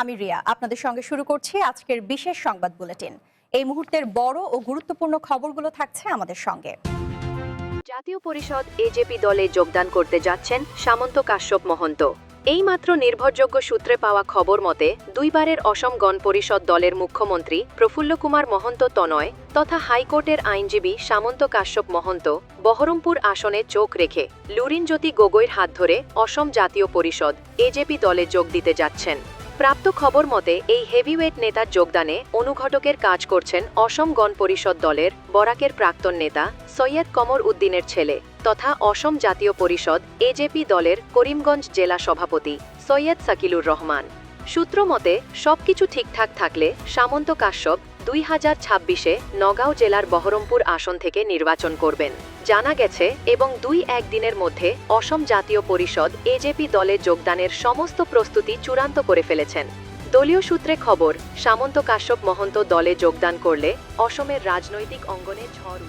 আমি রিয়া আপনাদের সঙ্গে শুরু করছি আজকের বিশেষ সংবাদ বুলেটিন। এই মুহূর্তের বড় ও গুরুত্বপূর্ণ খবরগুলো থাকছে আমাদের সঙ্গে। জাতীয় পরিষদ এজেপি দলে যোগদান করতে যাচ্ছেন সামন্ত কাশ্যপ মহন্ত। এইমাত্র নির্ভরযোগ্য সূত্রে পাওয়া খবর মতে দুইবারের অসম গণ পরিষদ দলের মুখ্যমন্ত্রী প্রফুল্ল কুমার মহন্ত তনয় তথা হাইকোর্টের আইনজীবী সামন্ত কাশ্যপ মহন্ত বহরমপুর আসনে চোখ রেখে লুরিনজ্যোতি গগৈর হাত ধরে অসম জাতীয় পরিষদ এজেপি দলে যোগ দিতে যাচ্ছেন। প্রাপ্ত খবর মতে এই হেভিওয়েট নেতার যোগদানে অনুঘটকের কাজ করছেন অসম গণ পরিষদ দলের বরাকের প্রাক্তন নেতা সৈয়দ কমর উদ্দিনের ছেলে তথা অসম জাতীয় পরিষদ এজেপি দলের করিমগঞ্জ জেলা সভাপতি সৈয়দ সাকিলুর রহমান। সূত্র মতে সবকিছু ঠিকঠাক থাকলে সামন্ত কাশ্যপ 2026-এ নগাঁও জেলার বহরমপুর আসন থেকে নির্বাচন করবেন জানা গেছে এবং 2-1 দিনের মধ্যে অসম জাতীয় পরিষদ এজেপি দলে যোগদানের সমস্ত প্রস্তুতি চূড়ান্ত করে ফেলেছেন। দলীয় সূত্রে খবর, সামন্ত কাশ্যপ মহন্ত দলে যোগদান করলে অসমের রাজনৈতিক অঙ্গনে ঝড়